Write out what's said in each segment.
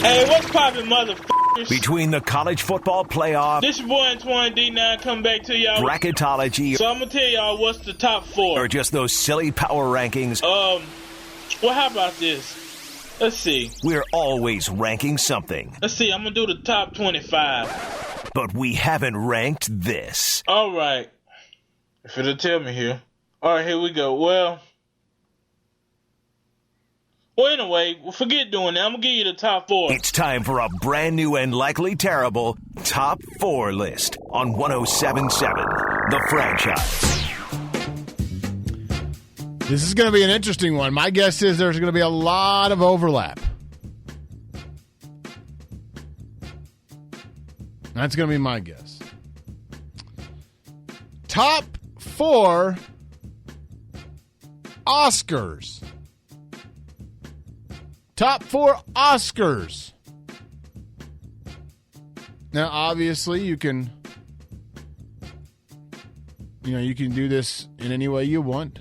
Hey, what's poppin', motherfuckers? Between the college football playoff, This your boy Antoine D9 coming back to y'all. bracketology, So I'm gonna tell y'all what's the top 4. or just those silly power rankings, Well, how about this? Let's see. we're always ranking something. I'm gonna do the top 25. But we haven't ranked this. All right. If it'll tell me here. All right, here we go. Well, anyway, forget doing that. I'm gonna give you the top 4. It's time for a brand new and likely terrible top 4 list on 107.7 The Franchise. This is going to be an interesting one. My guess is there's going to be a lot of overlap. That's going to be my guess. Top 4 Oscars. Top 4 Oscars. Now, obviously, you can do this in any way you want.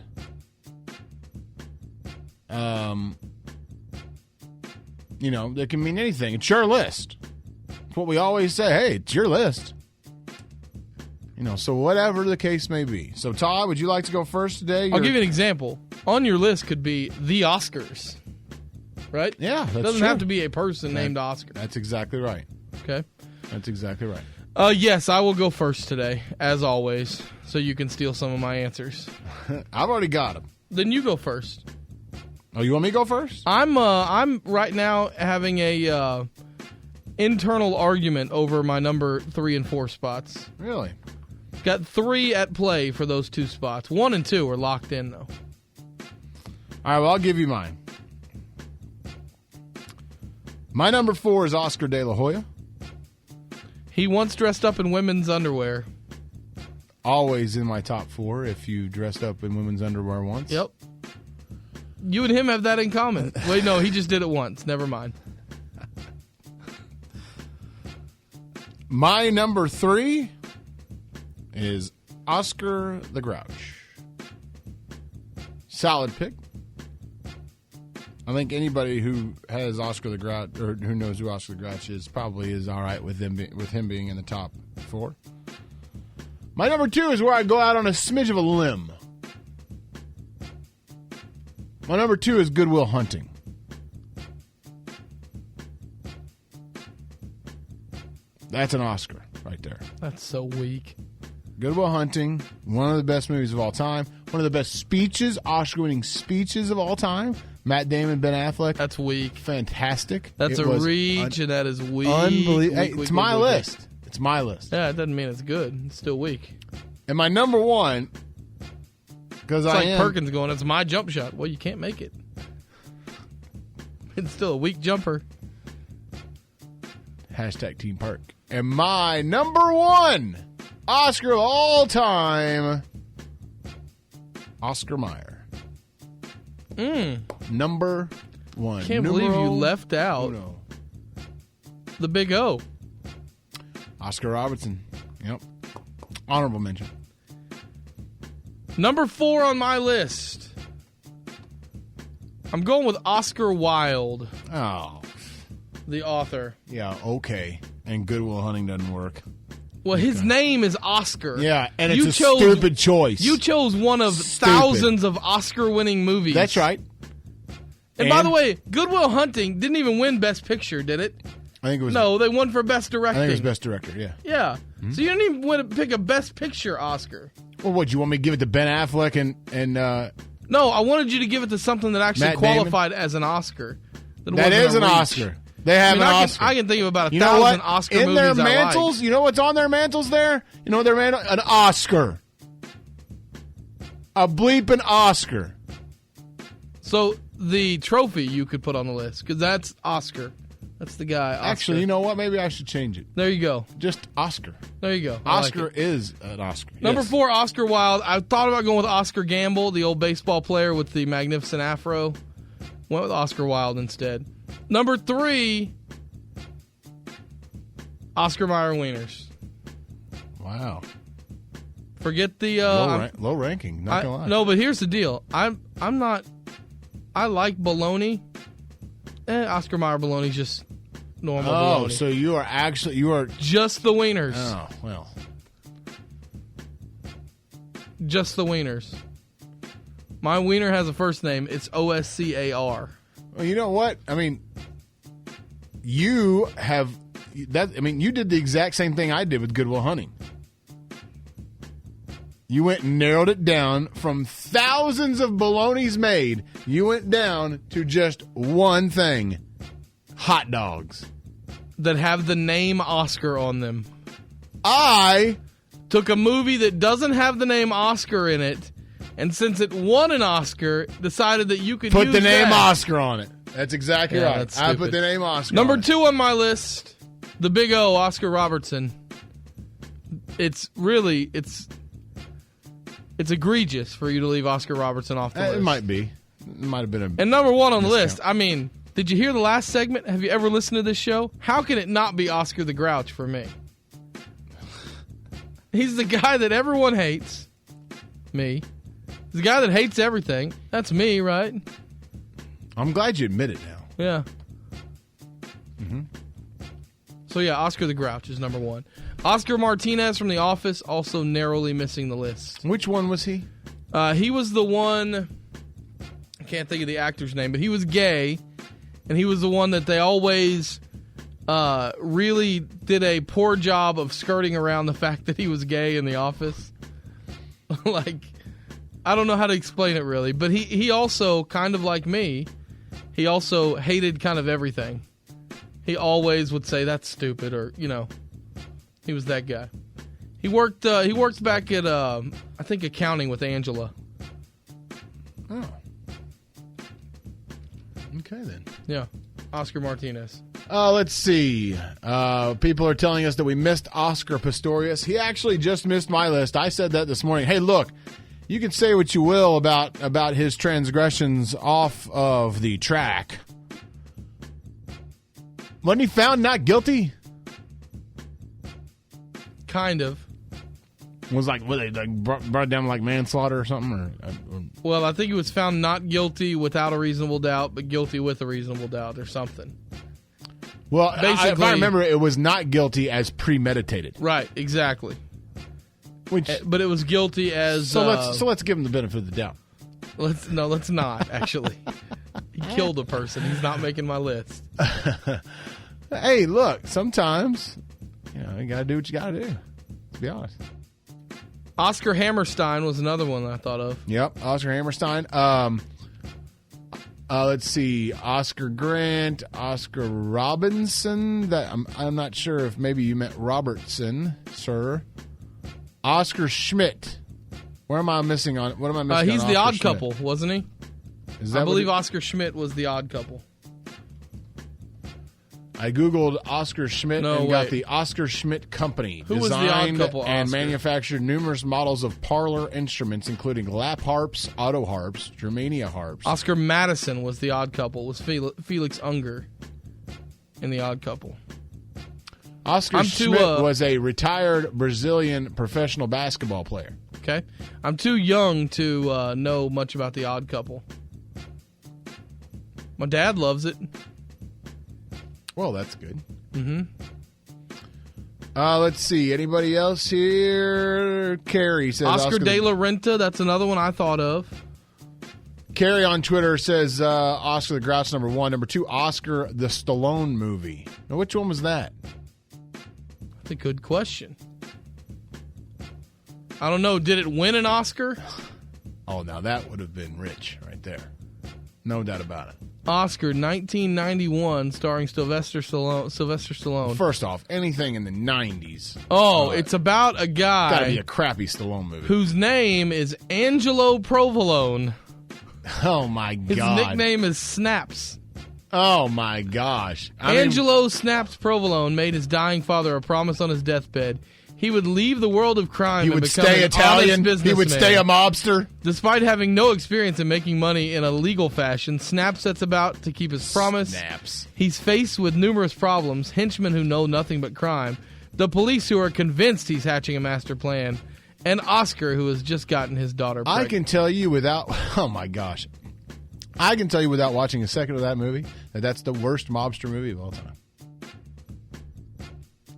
That can mean anything. It's your list. It's what we always say. Hey, it's your list. So whatever the case may be. So, Todd, would you like to go first today? I'll give you an example. On your list could be the Oscars, right? Yeah, that's It doesn't true. have to be a person named Oscar. That's exactly right. Okay. That's exactly right. Yes, I will go first today, as always, so you can steal some of my answers. I've already got them. Then you go first. Oh, you want me to go first? I'm right now having a internal argument over my number 3 and 4 spots. Really? Got 3 at play for those 2 spots. 1 and 2 are locked in, though. All right, well, I'll give you mine. My number 4 is Oscar De La Hoya. He once dressed up in women's underwear. Always in my top 4 if you dressed up in women's underwear once. Yep. You and him have that in common. Wait, no, he just did it once. Never mind. My number 3 is Oscar the Grouch. Solid pick. I think anybody who has Oscar the Grouch, or who knows who Oscar the Grouch is, probably is all right with him being in the top 4. My number 2 is where I go out on a smidge of a limb. My number 2 is Good Will Hunting. That's an Oscar right there. That's so weak. Good Will Hunting, one of the best movies of all time. One of the best speeches, Oscar-winning speeches of all time. Matt Damon, Ben Affleck. That's weak. Fantastic. That's a reach, and that is weak. Unbelievable. Hey, Weak, it's weak, my weak, list. weak. It's my list. Yeah, it doesn't mean it's good. It's still weak. And my number 1, because It's I like am... Perkins going, it's my jump shot. Well, you can't make it. It's still a weak jumper. Hashtag Team Perk. And my number 1 Oscar of all time, Oscar Mayer. Number 1. Can't believe you left out the Big O. Oscar Robertson. Yep. Honorable mention. Number 4 on my list. I'm going with Oscar Wilde, Oh. the author. Yeah, okay. And Good Will Hunting doesn't work. Well, his name is Oscar. Yeah, and it's You a chose- stupid choice. You chose one of Stupid. thousands of Oscar-winning movies. That's right. And by the way, Good Will Hunting didn't even win Best Picture, did it? I think it was. No, they won for Best I Directing. think it was Best Director. Yeah. Yeah. So you didn't even want to pick a Best Picture Oscar. Well, what, you want me to give it to Ben Affleck and No, I wanted you to give it to something that actually Matt Damon? qualified as an Oscar. that wasn't is a an reach. Oscar. They have I mean, an I Oscar. I can think of about You know 1,000 what? Oscar In movies their I like. mantles, you know what's on their mantles there? You know what their mantle? An Oscar. A bleeping Oscar. So the trophy you could put on the list, because that's Oscar. That's the guy, Oscar. Actually, you know what? Maybe I should change it. There you go. Just Oscar. There you go. I like Oscar it. is an Oscar. Number Yes. 4, Oscar Wilde. I thought about going with Oscar Gamble, the old baseball player with the magnificent afro. Went with Oscar Wilde instead. Number 3, Oscar Mayer Wieners. Wow. Forget the Low ranking. Not gonna lie. no, but here's the deal. I'm not. I like bologna. Oscar Mayer bologna's just normal Oh, bologna. so you are Just the wieners. Oh, well. Just the wieners. My wiener has a first name. It's Oscar. Well, you know what? I mean, you did the exact same thing I did with Good Will Hunting. You went and narrowed it down from thousands of bolognas made. You went down to just one thing: hot dogs That have the name Oscar on them. I Took a movie that doesn't have the name Oscar in it, and since it won an Oscar, decided that you could put use the name that. Oscar on it. That's exactly Yeah, right. that's I stupid. put the name Oscar Number on it. 2 on my list, the Big O, Oscar Robertson. It's egregious for you to leave Oscar Robertson off the list. It might be. It might have been a. And number 1 on the Discount. list, I mean, did you hear the last segment? Have you ever listened to this show? How can it not be Oscar the Grouch for me? He's the guy that everyone hates. Me. He's the guy that hates everything. That's me, right? I'm glad you admit it now. Yeah. So yeah, Oscar the Grouch is number 1. Oscar Martinez from The Office, also narrowly missing the list. Which one was he? He was the one, I can't think of the actor's name, but he was gay, and he was the one that they always really did a poor job of skirting around the fact that he was gay in The Office. Like, I don't know how to explain it really, but he also, kind of like me, he also hated kind of everything. He always would say, that's stupid, or, you know, he was that guy. He worked back at, I think, accounting with Angela. Oh. Okay, then. Yeah, Oscar Martinez. Let's see. People are telling us that we missed Oscar Pistorius. He actually just missed my list. I said that this morning. Hey, look, you can say what you will about his transgressions off of the track. Wasn't he found not guilty? Kind of. Was like, what, they like brought down like manslaughter or something? Or Well, I think he was found not guilty without a reasonable doubt, but guilty with a reasonable doubt or something. well, if Basically- I remember, it was not guilty as premeditated. Right, exactly. Which But it was guilty as... so let's give him the benefit of the doubt. let's not, actually. He killed a person. He's not making my list. Hey, look, sometimes you gotta do what you gotta do. To be honest. Oscar Hammerstein was another one that I thought of. Yep, Oscar Hammerstein. Let's see, Oscar Grant, Oscar Robinson. That I'm not sure if maybe you meant Robertson, sir. Oscar Schmidt. Where am I missing on? What am I missing? He's on the Oscar Odd Schmidt? Couple, wasn't he? Is that I what believe he- Oscar Schmidt was the Odd Couple. I googled Oscar Schmidt No, and got wait. the Oscar Schmidt Company. Who was the Odd designed Couple and Oscar? manufactured numerous models of parlor instruments, including lap harps, auto harps, Germania harps. Oscar Madison was the Odd Couple. It was Felix Unger in the Odd Couple. Oscar I'm too, Schmidt was a retired Brazilian professional basketball player. Okay, I'm too young to know much about the Odd Couple. My dad loves it. Well, that's good. Mm-hmm. Let's see. Anybody else here? Carrie says Oscar De La Renta, that's another one I thought of. Carrie on Twitter says Oscar the Grouch number 1. Number 2, Oscar the Stallone movie. Now, which one was that? That's a good question. I don't know. Did it win an Oscar? Oh, now that would have been rich right there. No doubt about it. Oscar 1991, starring Sylvester Stallone. First off, anything in the 90s. It's about a Gotta be guy a crappy Stallone movie. whose name is Angelo Provolone. Oh, my His God. nickname is Snaps. Oh, my gosh. I mean, Angelo Snaps Provolone made his dying father a promise on his deathbed. He would leave the world of crime he and would become stay an Italian. honest He would stay a businessman. mobster. Despite having no experience in making money in a legal fashion, Snap sets about to keep his promise. Snaps. He's faced with numerous problems, henchmen who know nothing but crime, the police who are convinced he's hatching a master plan, and Oscar who has just gotten his daughter I pregnant. can tell you without... Oh, my gosh. I can tell you without watching a second of that movie that that's the worst mobster movie of all time.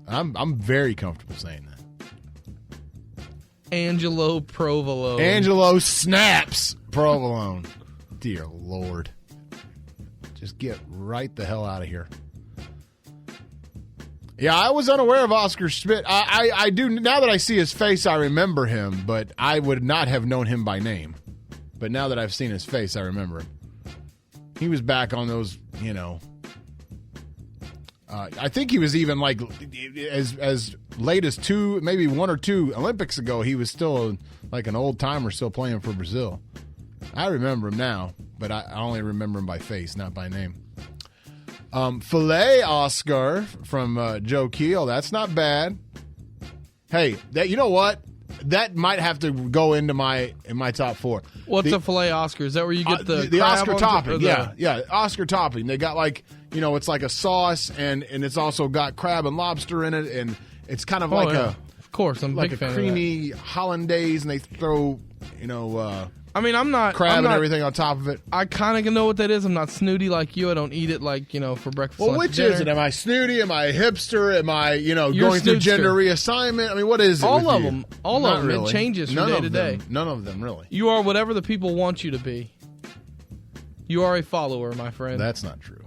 I'm very comfortable saying that. Angelo Provolone. Angelo Snaps Provolone. Dear Lord. Just get right the hell out of here. Yeah, I was unaware of Oscar Schmidt. I do, now that I see his face, I remember him, but I would not have known him by name. But now that I've seen his face, I remember him. He was back on those, I think he was even like as late as 2, maybe 1 or 2 Olympics ago. He was still like an old timer, still playing for Brazil. I remember him now, but I only remember him by face, not by name. Filet Oscar from Joe Keel. That's not bad. Hey, you know what? That might have to go into my top 4. What's a filet Oscar? Is that where you get the Oscar topping? Yeah, Oscar topping. They got like, it's like a sauce, and it's also got crab and lobster in it, and it's kind of of course, I'm like a big fan creamy of that. hollandaise, and they throw I'm not crab and everything on top of it. I kind of know what that is. I'm not snooty like you. I don't eat it like for breakfast. Well, lunch, which dinner. is it? Am I snooty? Am I a hipster? Am I going through snootster. gender reassignment? I mean, what is it? All with of you? them. All Not of them. really. It changes from None day of to them. day. None of them really. You are whatever the people want you to be. You are a follower, my friend. That's not true.